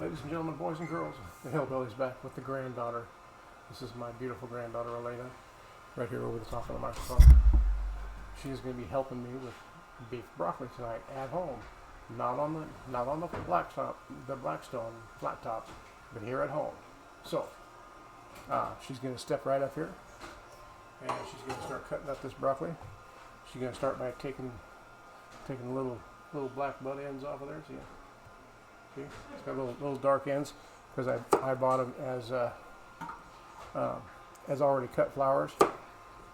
Ladies and gentlemen, boys and girls, the Hillbilly's back with the granddaughter. This is my beautiful granddaughter, Elena, right here over the top of the microphone. She's going to be helping me with beef broccoli tonight at home, not on the Blackstone flat top, but here at home. So she's going to step right up here, and she's going to start cutting up this broccoli. She's going to start by taking little black butt ends off of there. See, it's got little dark ends because I bought them as already cut flowers.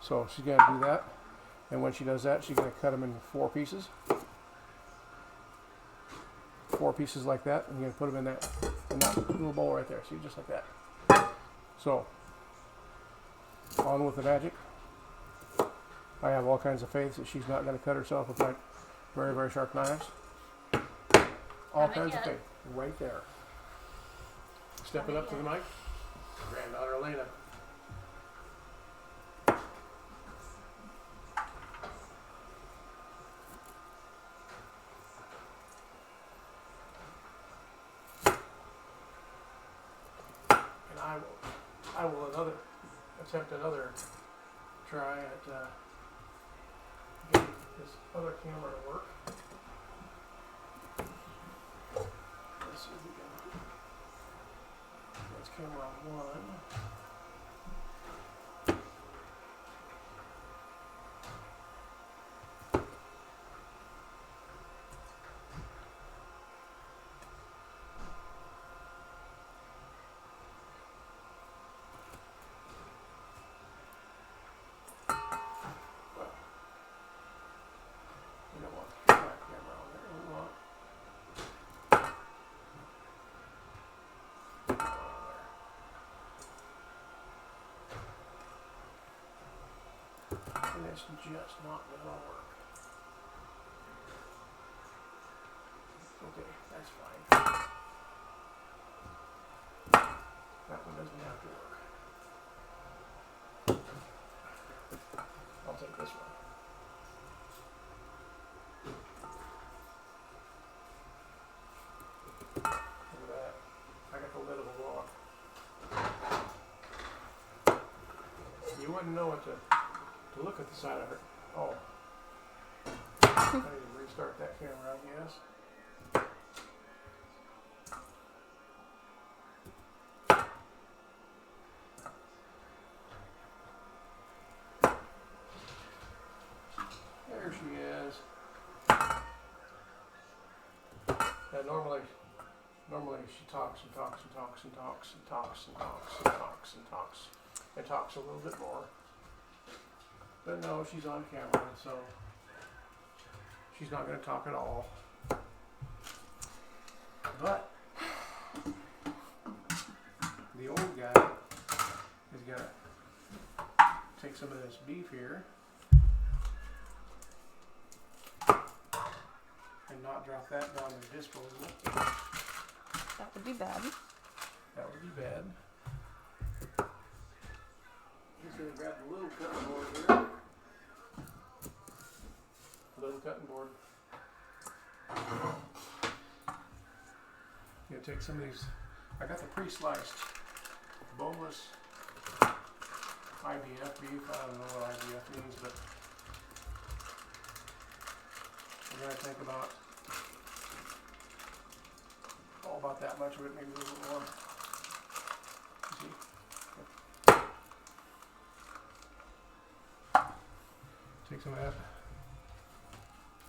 So she's going to do that, and when she does that, she's going to cut them in four pieces like that, and you're going to put them in that little bowl right there. See, just like that. So on with the magic. I have all kinds of faith that she's not going to cut herself with my very, very sharp knives. All kinds of faith. Right there. Stepping up to the mic, granddaughter Elena. And I will attempt another try at getting this other camera to work. Let's see if we can. That's camera one. And it's just not going to work. Okay, that's fine. That one doesn't have to work. I'll take this one. Look at that. I got the lid of a log. You wouldn't know what to look at the side of it. Oh. I need to restart that camera, I guess. There she is. And normally she talks and talks and talks and talks and talks and talks and talks and talks and talks a little bit more. But no, she's on camera, so she's not going to talk at all. But the old guy is going to take some of this beef here and not drop that down the disposal. That would be bad. That would be bad. He's going to grab the little cutting board here. Little cutting board. You gotta take some of these. I got the pre-sliced boneless IBF beef. I don't know what IBF means, but we're gonna think about about that much of it, maybe a little bit more. See? Take some of that.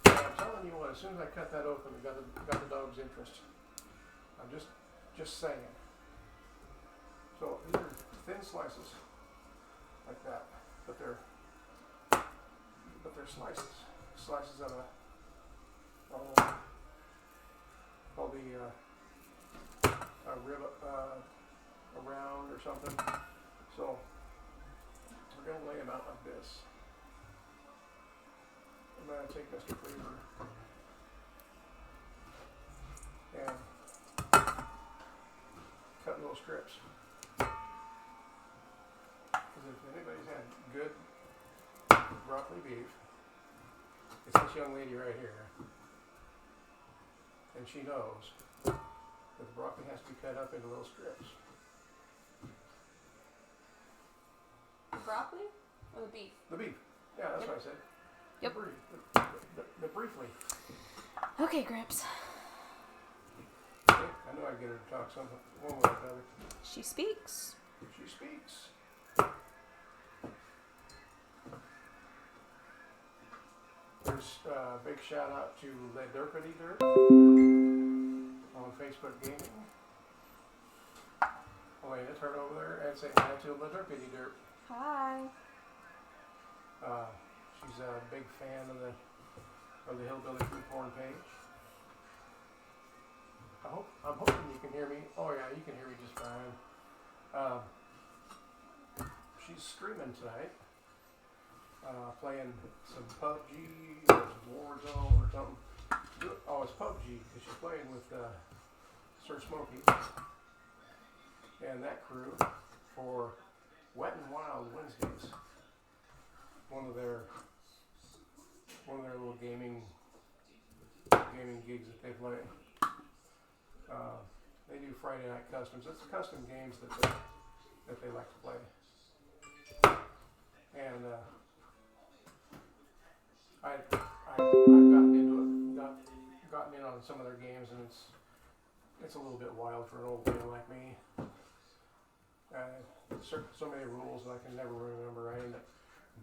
I'm telling you what, as soon as I cut that open, it got the dog's interest. I'm just saying. So these are thin slices, like that, but they're slices of probably a rib, a round or something. So we're gonna lay them out like this. I'm going to take Mr. Cleaver and cut little strips. Because if anybody's had good broccoli beef, it's this young lady right here. And she knows But the broccoli has to be cut up into little strips. The broccoli or the beef? The beef. Yeah, that's what I said. Yep. The briefly. Okay, Gramps. Okay, I knew I'd get her to talk something one way or the other. She speaks. She speaks. There's a big shout out to Le Derpity Derp on Facebook Gaming. Elena, turn over there and say hi to Le Derpity Derp. Hi. She's a big fan of the Hillbilly Food Porn page. I'm hoping you can hear me. Oh yeah, you can hear me just fine. She's streaming tonight, playing some PUBG or some Warzone or something. Oh, it's PUBG because she's playing with Sir Smokey and that crew for Wet and Wild Wednesdays. One of their little gaming gigs that they play. They do Friday night customs. It's custom games that they like to play. And I've gotten into it, gotten in on some of their games, and it's a little bit wild for an old man like me. So many rules that I can never remember. I end up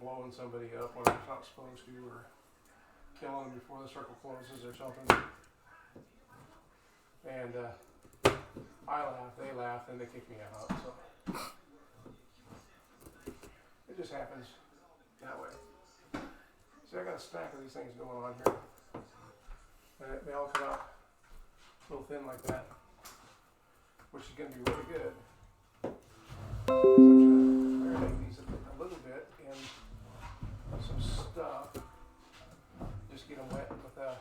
blowing somebody up when I'm not supposed to, or killing them before the circle closes or something. And I laugh, they laugh, and they kick me out. So it just happens that way. See, I got a stack of these things going on here, and they all come out a little thin like that, which is going to be really good. So I'm going to marinate these a little bit in some stuff. Just get them wet with a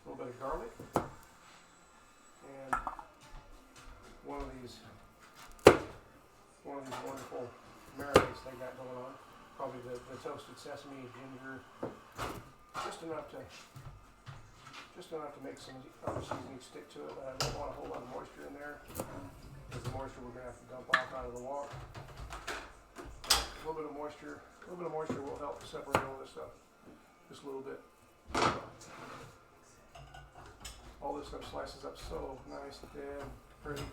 little bit of garlic and one of these wonderful marinades they got going on. Probably the toasted sesame, ginger, just enough to make some seasoning stick to it. But I don't want a whole lot of moisture in there, because the moisture we're going to have to dump off out of the wok. A little bit of moisture will help to separate all this stuff. Just a little bit. All this stuff slices up so nice and thin, pretty,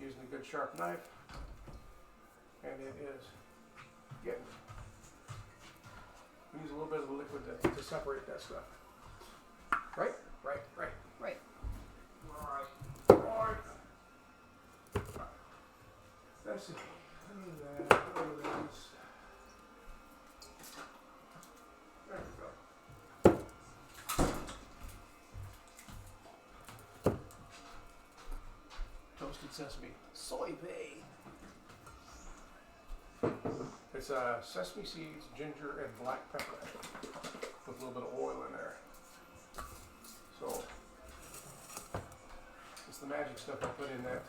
using a good sharp knife, and it is getting. We use a little bit of the liquid to separate that stuff. Right. That's it. There we go. Toasted sesame, soy pay. It's sesame seeds, ginger, and black pepper with a little bit of oil in there. So it's the magic stuff I put in that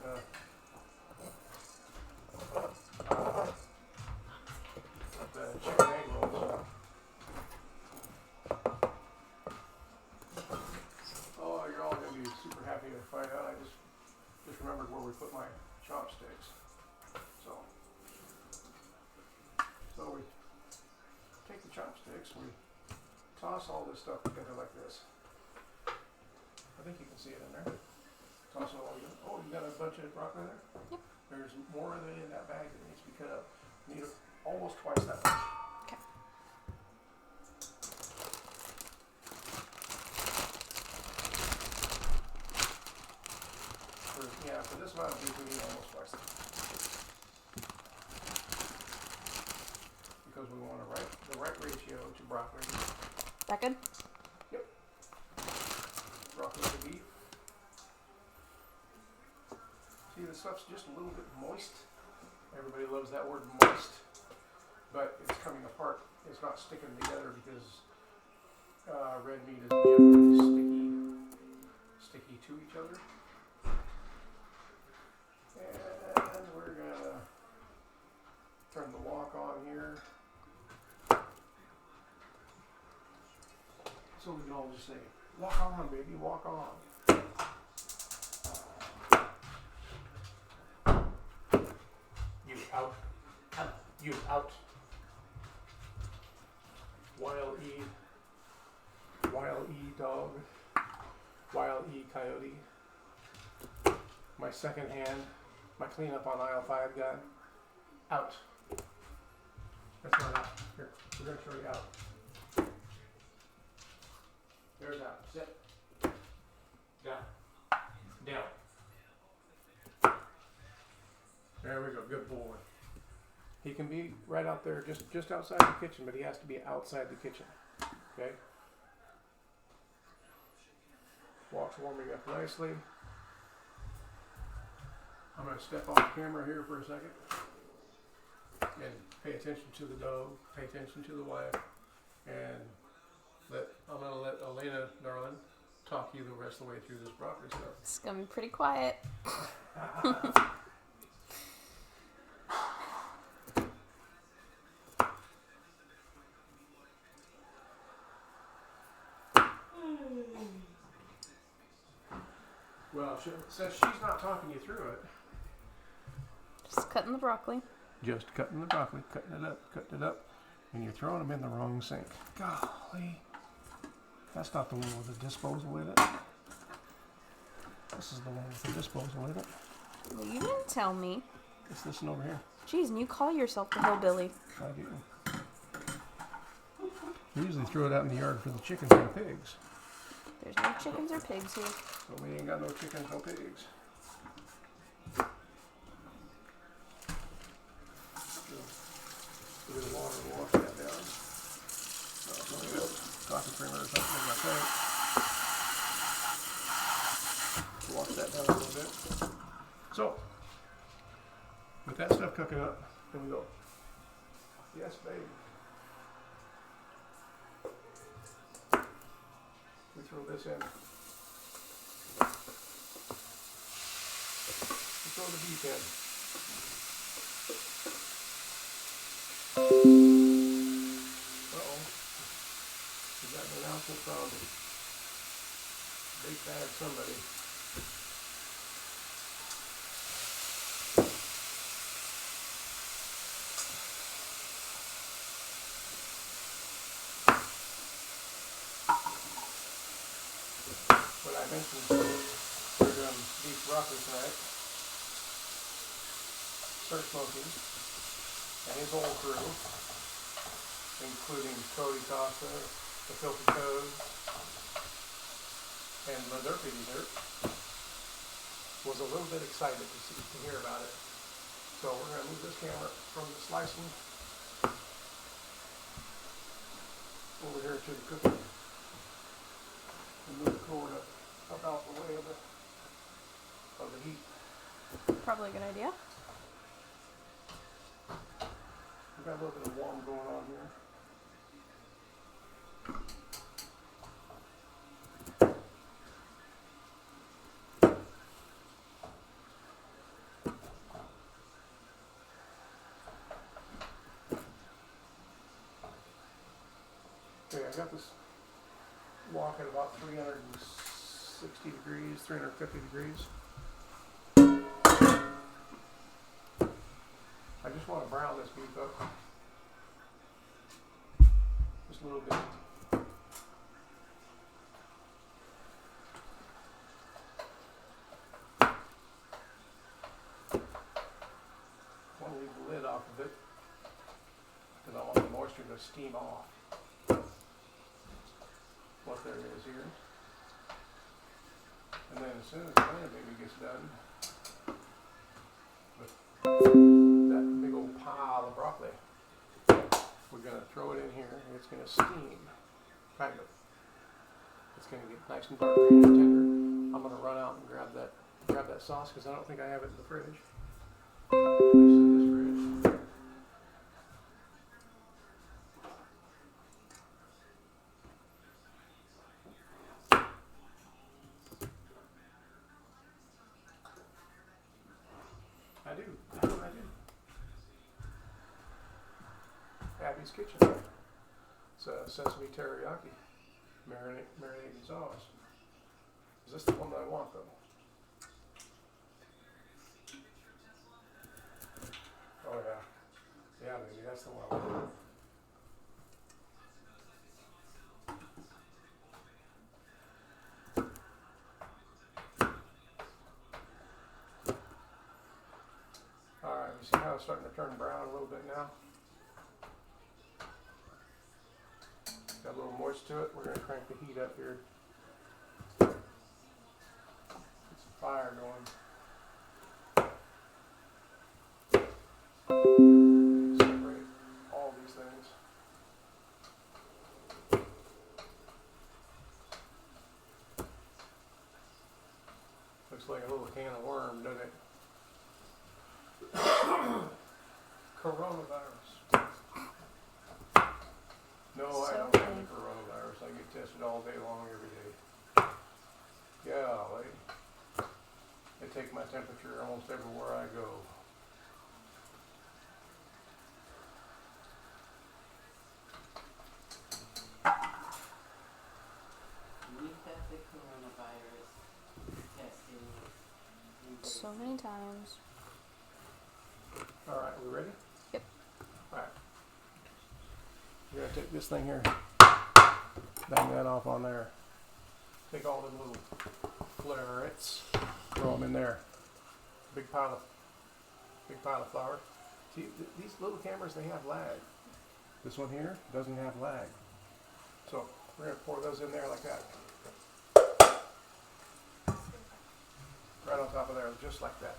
the chicken egg rolls. Oh, you're all gonna be super happy to find out. I just remembered where we put my chopsticks. So we take the chopsticks, we toss all this stuff together like this. I think you can see it in there. Toss it all together. Oh, you got a bunch of broccoli in there? Yep. There's more of it in that bag that needs to be cut up. You need almost twice that much. Okay. For this amount of beef, we need almost twice that. Because we want the right ratio to broccoli. That good? Yep. Broccoli to beef. See, the stuff's just a little bit moist. Everybody loves that word moist. But it's coming apart. It's not sticking together because red meat is generally sticky to each other. And we're gonna turn the wok on here. So we can all just say, walk on, baby, walk on. out. Wild E dog, Wild E coyote. My second hand, my cleanup on aisle 5 guy, out. That's not out. Here, we're going to show you out. There's out. Sit. Down. Down. There we go. Good boy. He can be right out there, just outside the kitchen, but he has to be outside the kitchen. Okay? Walk's warming up nicely. I'm going to step off camera here for a second and pay attention to the dog, pay attention to the wife, and I'm going to let Elena, darling, talk you the rest of the way through this broccoli stuff. It's going to be pretty quiet. Well, since she's not talking you through it, Just cutting the broccoli. just cutting the broccoli, cutting it up, and you're throwing them in the wrong sink. Golly. That's not the one with the disposal in it. This is the one with the disposal in it. Well, you didn't tell me. It's this one over here. Jeez, and you call yourself the hillbilly. I do. We usually throw it out in the yard for the chickens and the pigs. There's no chickens or pigs here. But we ain't got no chickens, no pigs. A little water will wash that down. Something else, coffee creamer or something like that. Wash that down a little bit. So, with that stuff cooking up, then we go. Yes, babe. We throw this in. We throw the beef in. Uh-oh. We got an announcement from Big Bad Somebody. What I mentioned, we're doing beef broccoli tonight. Sir Smokey and his whole crew, including Cody Costa, the Filthy Toad, and the Derpy Dessert, was a little bit excited to hear about it. So we're going to move this camera from the slicing over here to the cooking, and move the cord up out the way of the heat. Probably a good idea. We've got a little bit of warm going on here. Okay, I got this wok at about 360 degrees, 350 degrees. I just want to brown this beef up. Just a little bit. I want to leave the lid off of it because I want the moisture to steam off what there is here. And then as soon as the onion baby gets done with that big old pile of broccoli, we're going to throw it in here and it's going to steam, kind of. It's going to get nice and dark green and tender. I'm going to run out and grab that sauce because I don't think I have it in the fridge. At least in this fridge. I do. Abby's Kitchen. It's a sesame teriyaki marinated sauce. Is this the one that I want though? Oh yeah. Yeah, baby, that's the see how it's starting to turn brown a little bit now? Got a little moist to it. We're going to crank the heat up here. Get some fire going. Separate all these things. Looks like a little can of worm, doesn't it? Coronavirus. No, I don't have any coronavirus. I get tested all day long, every day. Golly. They take my temperature almost everywhere I go. We've had the coronavirus testing. So many times. Alright, we ready? Yep. Alright. We're going to take this thing here, bang that off on there. Take all the little flarets, throw them in there. Big pile of flour. See, these little cameras, they have lag. This one here doesn't have lag. So we're going to pour those in there like that. Right on top of there, just like that.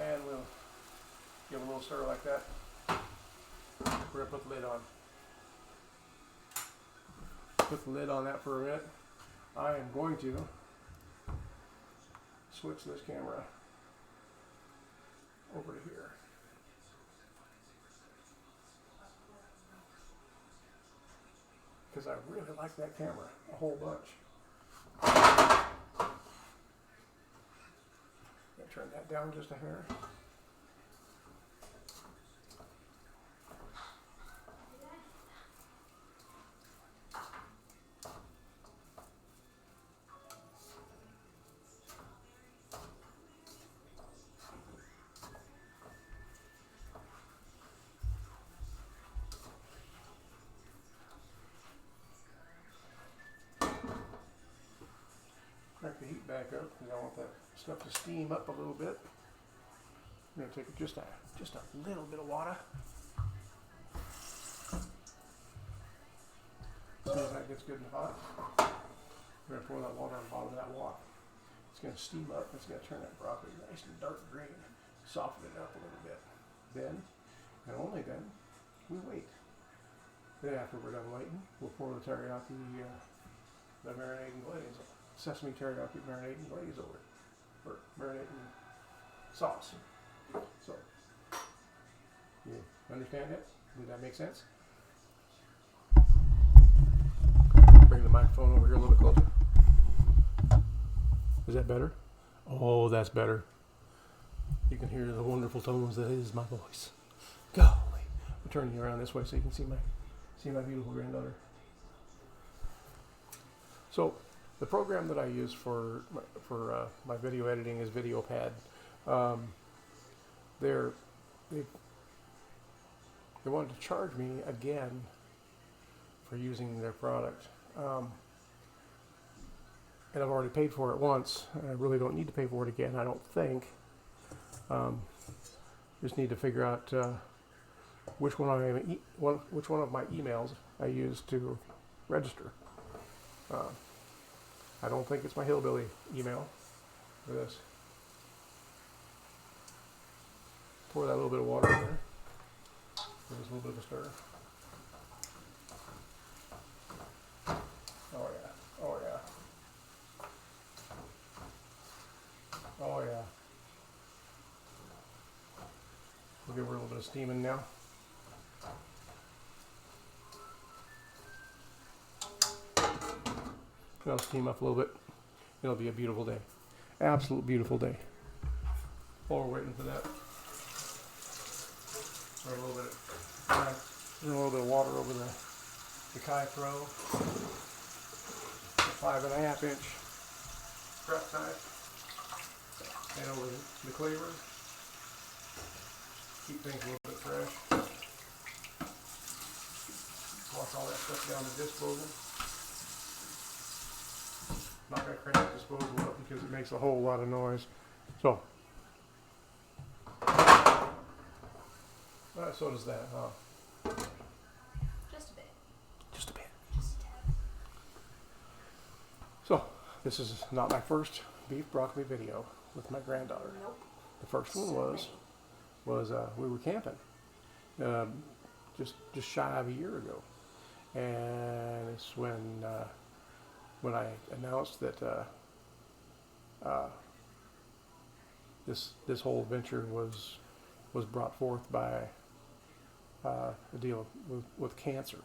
And we'll give a little stir like that. We're going to put the lid on. Put the lid on that for a minute. I am going to switch this camera over to here. Because I really like that camera a whole bunch. Turn that down just a hair. Crank the heat back up because I want that stuff to steam up a little bit. I'm going to take just a little bit of water. As soon as that gets good and hot, we're going to pour that water on the bottom of that wok. It's going to steam up. It's going to turn that broccoli nice and dark green, soften it up a little bit. Then, and only then, we wait. Then after we're done waiting, we'll pour the teriyaki, the marinating glaze, sesame teriyaki marinating glaze over it, or marinating sauce. So, you understand it? Did that make sense? Bring the microphone over here a little bit closer. Is that better? Oh, that's better. You can hear the wonderful tones that is my voice. Golly. I'll turn you around this way so you can see my beautiful granddaughter. So, the program that I use for my video editing is VideoPad. They wanted to charge me again for using their product, and I've already paid for it once. I really don't need to pay for it again, I don't think. Just need to figure out which one of my emails I use to register. I don't think it's my Hillbilly email for this. Pour that little bit of water in there. Give this a little bit of a stir. Oh yeah, oh yeah. Oh yeah. We'll give her a little bit of steaming now. It'll steam up a little bit. It'll be a beautiful day. Absolute beautiful day. While we're waiting for that, throw a little bit of water over the Kai Pro. A 5.5-inch prep type. And over the cleaver. Keep things a little bit fresh. Wash all that stuff down the disposal. Not going to crank the disposal up because it makes a whole lot of noise. So, So does that, huh? Just a bit. Just a bit. Just a tad. So, this is not my first beef broccoli video with my granddaughter. Nope. The first one So was we were camping, just shy of a year ago, and it's when I announced that this whole venture was brought forth by a deal with cancer.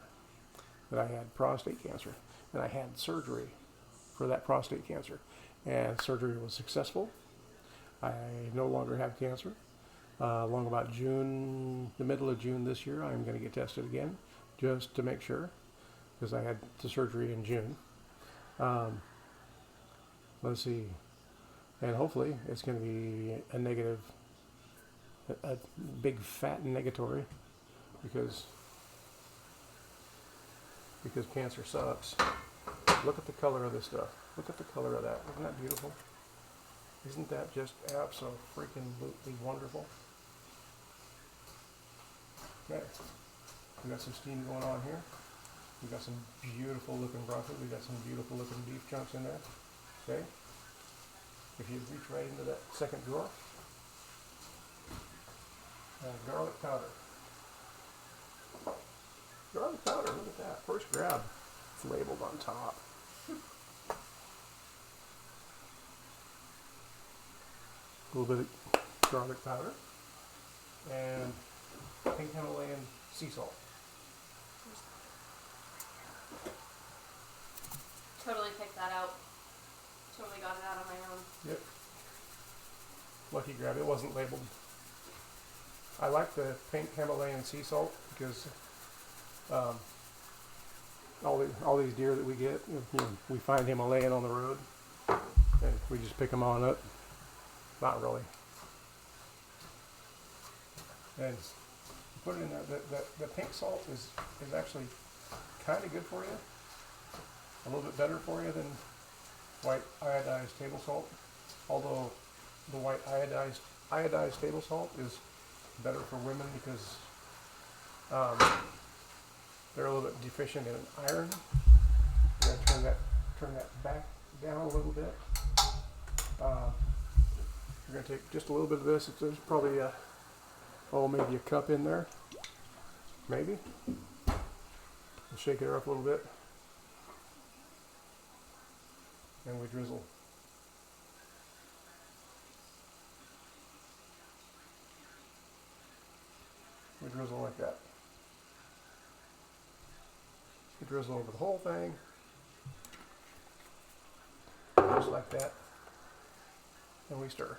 That I had prostate cancer, and I had surgery for that prostate cancer, and surgery was successful. I no longer have cancer. Along about June, the middle of June this year, I'm going to get tested again, just to make sure, because I had the surgery in June. Let's see, and hopefully it's going to be a negative, a big fat negatory, because cancer sucks. Look at the color of this stuff. Look at the color of that. Isn't that beautiful? Isn't that just absolutely wonderful? Okay, we got some steam going on here. We got some beautiful looking broccoli. We got some beautiful looking beef chunks in there. Okay, if you reach right into that second drawer, garlic powder. Garlic powder, look at that. First grab, it's labeled on top. A little bit of garlic powder and pink Himalayan sea salt. Totally picked that out. Totally got it out on my own. Yep. Lucky grab. It wasn't labeled. I like the pink Himalayan sea salt because all these deer that we get, we find Himalayan on the road, and we just pick them on up. Not really. And put it in there. The pink salt is actually kind of good for you. A little bit better for you than white iodized table salt. Although the white iodized table salt is better for women because they're a little bit deficient in iron. You gotta turn that back down a little bit. You're gonna take just a little bit of this. There's probably maybe a cup in there, maybe. And shake it up a little bit, and we drizzle. We drizzle like that. We drizzle over the whole thing, just like that, and we stir.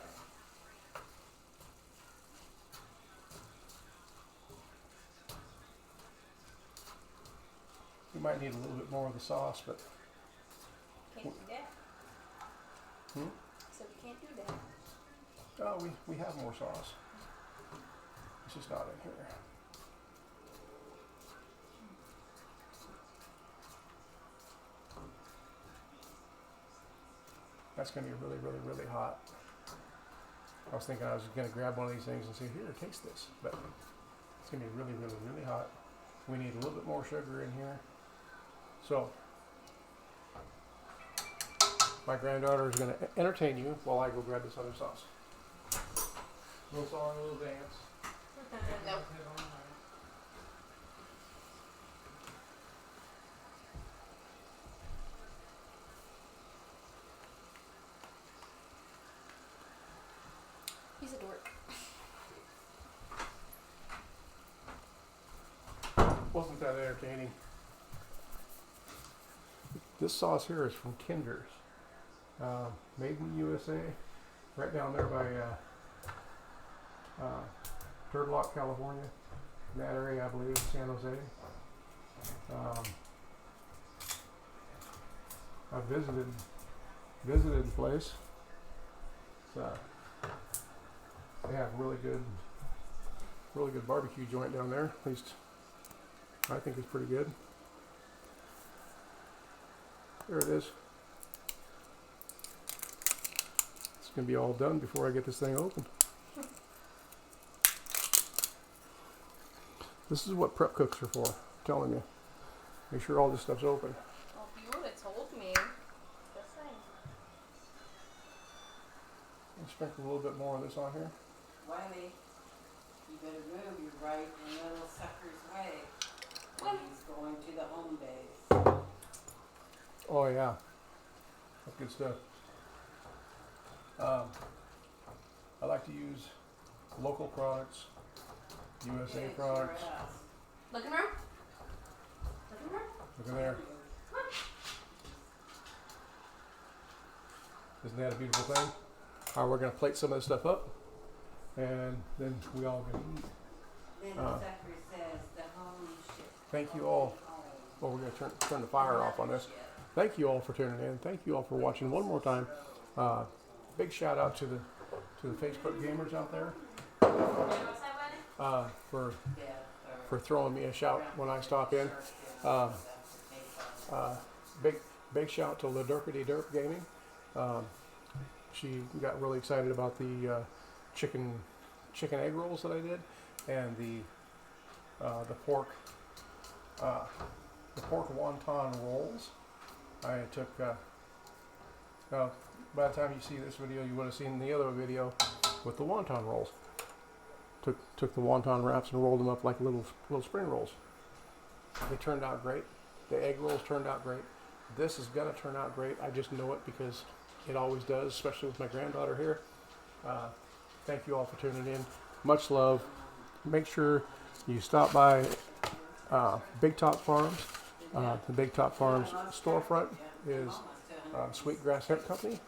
We might need a little bit more of the sauce, but Can't do that. So we can't do that. oh, we have more sauce. It's just not in here. That's going to be really, really, really hot. I was thinking I was going to grab one of these things and say, here, taste this. But it's going to be really, really, really hot. We need a little bit more sugar in here. So, my granddaughter is going to entertain you while I go grab this other sauce. Little song, a little dance. Nope. He's a dork. Wasn't that entertaining? This sauce here is from Kinder's. Made in the USA. Right down there by Third Lock, California. In that area, I believe, San Jose. I visited the place. They have really good barbecue joint down there. At least I think it's pretty good. There it is. It's gonna be all done before I get this thing open. This is what prep cooks are for. I'm telling you. Make sure all this stuff's open. Well, if you would have told me. Just saying. Let's sprinkle a little bit more of this on here. Wiley, you better move. You're right in the little sucker's way. What? He's going to the home base. Oh yeah, that's good stuff. I like to use local products, USA It's products. your ass. Look at her. Look at her. Look at there. Isn't that a beautiful thing? All right, we're gonna plate some of this stuff up, and then we all gonna eat. Then the sucker says the home ship. Thank you all. Well, we're gonna turn the fire off on this. Thank you all for tuning in. Thank you all for watching one more time. Big shout out to the Facebook gamers out there for throwing me a shout when I stop in. Big shout to La Derpity Derp Gaming. She got really excited about the chicken egg rolls that I did, and the pork wonton rolls. I took. By the time you see this video, you would have seen the other video with the wonton rolls. Took the wonton wraps and rolled them up like little spring rolls. They turned out great. The egg rolls turned out great. This is gonna turn out great. I just know it because it always does, especially with my granddaughter here. Thank you all for tuning in. Much love. Make sure you stop by Big Top Farms. The Big Top Farms storefront is Sweetgrass Hemp Company.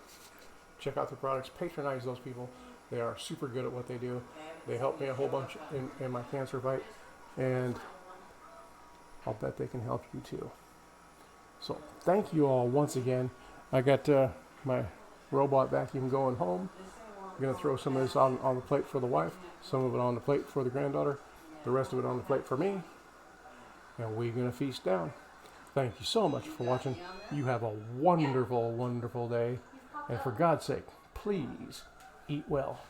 Check out the products. Patronize those people. They are super good at what they do. They helped me a whole bunch in my cancer fight, and I'll bet they can help you too. So thank you all once again. I got my robot vacuum going home. I'm going to throw some of this on the plate for the wife, some of it on the plate for the granddaughter, the rest of it on the plate for me, and we're going to feast down. Thank you so much for watching. You have a wonderful, wonderful day. And for God's sake, please eat well.